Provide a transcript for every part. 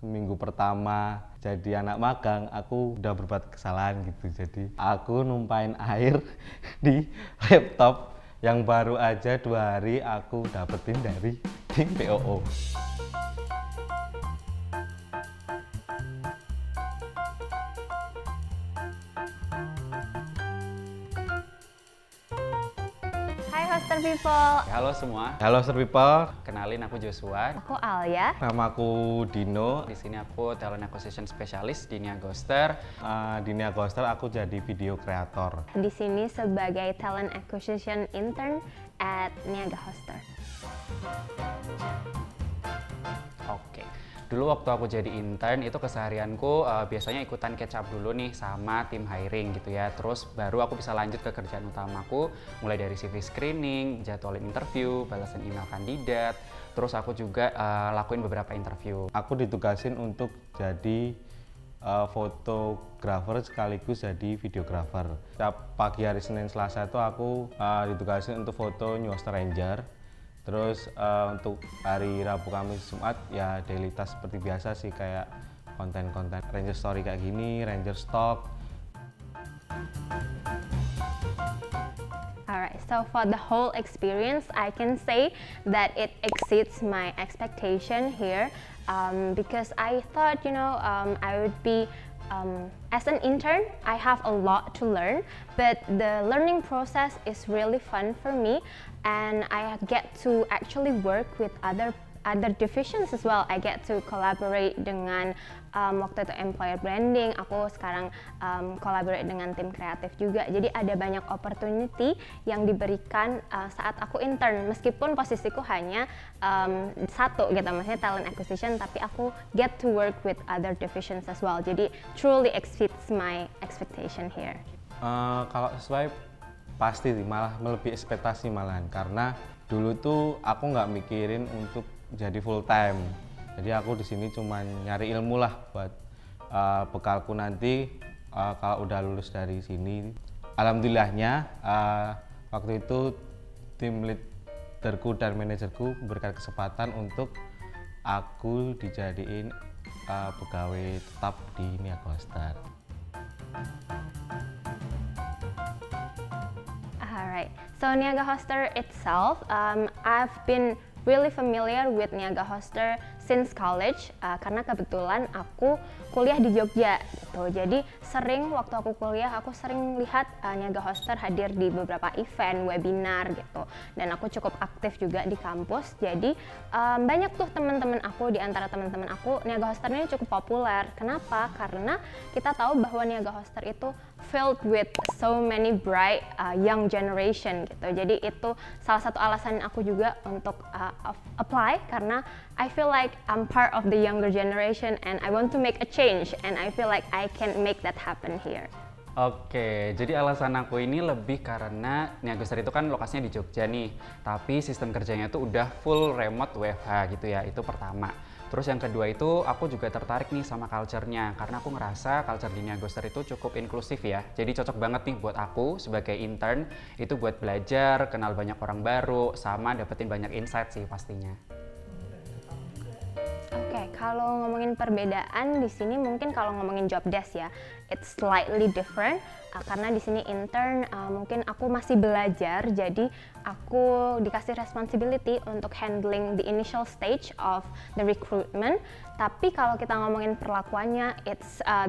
seminggu pertama jadi anak magang aku udah berbuat kesalahan gitu. Jadi aku numpain air di laptop yang baru aja 2 hari aku dapetin dari tim POO. Hai Hoster People, Halo semua, Halo Sir People, kenalin aku Joshua. aku Alia. namaku Dino. Di sini aku Talent Acquisition Specialist di Niagoster. Di Niagoster aku jadi video kreator. Di sini sebagai Talent Acquisition Intern at Niaga Hoster. Oke. Dulu waktu aku jadi intern itu keseharianku biasanya ikutan catch up dulu nih sama tim hiring gitu ya. Terus baru aku bisa lanjut ke kerjaan utamaku, mulai dari CV screening, jadwalin interview, balasan email kandidat. Terus aku juga lakuin beberapa interview. Aku ditugasin untuk jadi fotografer sekaligus jadi videografer. Setiap pagi hari Senin Selasa itu aku ditugasin untuk foto New Stranger. Terus untuk hari Rabu Kamis Jumat ya daily task seperti biasa sih, kayak konten-konten Ranger Story kayak gini, Ranger Stock. Alright, so for the whole experience, I can say that it exceeds my expectation here because I thought, I would be as an intern, I have a lot to learn, but the learning process is really fun for me, and I get to actually work with other divisions as well. I get to collaborate dengan waktu itu employer branding, aku sekarang collaborate dengan tim kreatif juga. Jadi ada banyak opportunity yang diberikan saat aku intern, meskipun posisiku hanya satu gitu, maksudnya talent acquisition, tapi aku get to work with other divisions as well. Jadi truly exceeds my expectation here. Kalau sesuai pasti sih, malah melebihi ekspektasi malahan, karena dulu tuh aku nggak mikirin untuk jadi full time. Jadi aku di sini cuma nyari ilmu lah buat bekalku nanti kalau udah lulus dari sini. Alhamdulillahnya waktu itu tim leaderku dan manajerku memberikan kesempatan untuk aku dijadiin pegawai tetap di Niagoster. Alright, so Niaga Hoster itself, I've been really familiar with Niaga Hoster since college karena kebetulan aku kuliah di Jogja gitu. Jadi waktu aku kuliah aku sering lihat Niaga Hoster hadir di beberapa event, webinar gitu. Dan aku cukup aktif juga di kampus. Jadi banyak tuh teman-teman aku, di antara teman-teman aku Niaga Hoster ini cukup populer. Kenapa? Karena kita tahu bahwa Niaga Hoster itu filled with so many bright young generation gitu. Jadi itu salah satu alasan aku juga untuk apply, karena I feel like I'm part of the younger generation and I want to make a change and I feel like I can make that happen here. Oke, jadi alasan aku ini lebih karena Niagoster itu kan lokasinya di Jogja nih, tapi sistem kerjanya tuh udah full remote WFH gitu ya, itu pertama. Terus yang kedua itu aku juga tertarik nih sama culture-nya, karena aku ngerasa culture di Niagoster itu cukup inklusif ya. Jadi cocok banget nih buat aku sebagai intern, itu buat belajar, kenal banyak orang baru, sama dapetin banyak insight sih pastinya. Oke, kalau ngomongin perbedaan di sini mungkin kalau ngomongin job desk ya, it's slightly different karena di sini intern mungkin aku masih belajar, jadi aku dikasih responsibility untuk handling the initial stage of the recruitment. Tapi kalau kita ngomongin perlakuannya,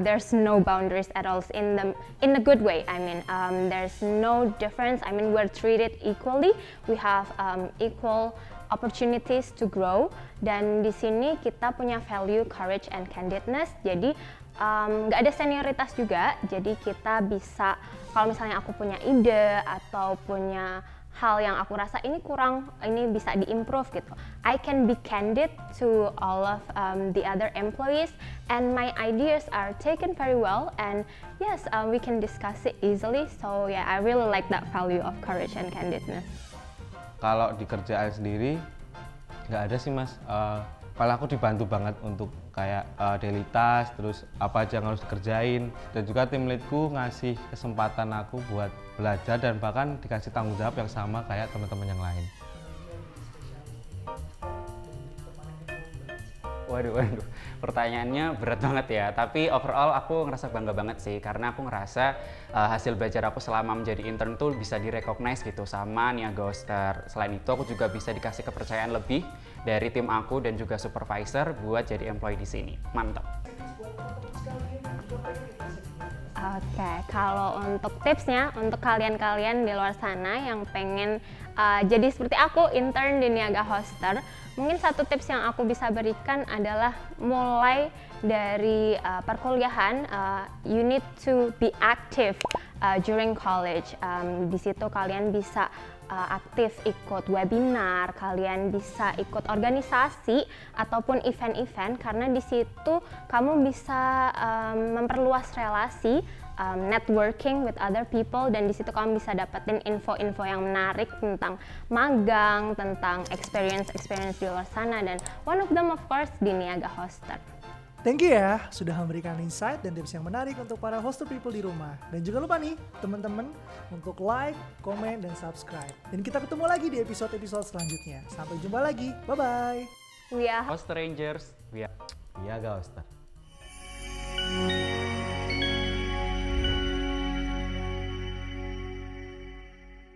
there's no boundaries at all in the good way. I mean, there's no difference. I mean, we're treated equally. We have equal opportunities to grow, dan di sini kita punya value courage and candidness. Jadi nggak ada senioritas juga, jadi kita bisa, kalau misalnya aku punya ide atau punya hal yang aku rasa ini kurang, ini bisa diimprove gitu, I can be candid to all of the other employees and my ideas are taken very well, and yes, we can discuss it easily. So yeah, I really like that value of courage and candidness. Kalau di kerjaan sendiri nggak ada sih mas, malah aku dibantu banget untuk kayak daily task, terus apa aja yang harus dikerjain, dan juga tim leadku ngasih kesempatan aku buat belajar dan bahkan dikasih tanggung jawab yang sama kayak teman-teman yang lain. Waduh, pertanyaannya berat banget ya. Tapi overall aku ngerasa bangga banget sih, karena aku ngerasa hasil belajar aku selama menjadi intern tuh bisa direcognize gitu sama Niaga Hoster. Selain itu aku juga bisa dikasih kepercayaan lebih dari tim aku dan juga supervisor buat jadi employee di sini. Mantap. Oke, kalau untuk tipsnya, untuk kalian-kalian di luar sana yang pengen jadi seperti aku, intern di Niaga Hoster, mungkin satu tips yang aku bisa berikan adalah mulai dari perkuliahan, you need to be active during college. Di situ kalian bisa aktif ikut webinar, kalian bisa ikut organisasi ataupun event-event, karena di situ kamu bisa memperluas relasi, networking with other people, dan di situ kamu bisa dapetin info-info yang menarik tentang magang, tentang experience di luar sana, dan one of them of course di Niaga Hoster. Thank you ya sudah memberikan insight dan tips yang menarik untuk para hoster people di rumah. Dan juga lupa nih teman-teman untuk like, komen, dan subscribe. Dan kita ketemu lagi di episode-episode selanjutnya. Sampai jumpa lagi. Bye-bye. We are Hoster Rangers, Niaga Hoster.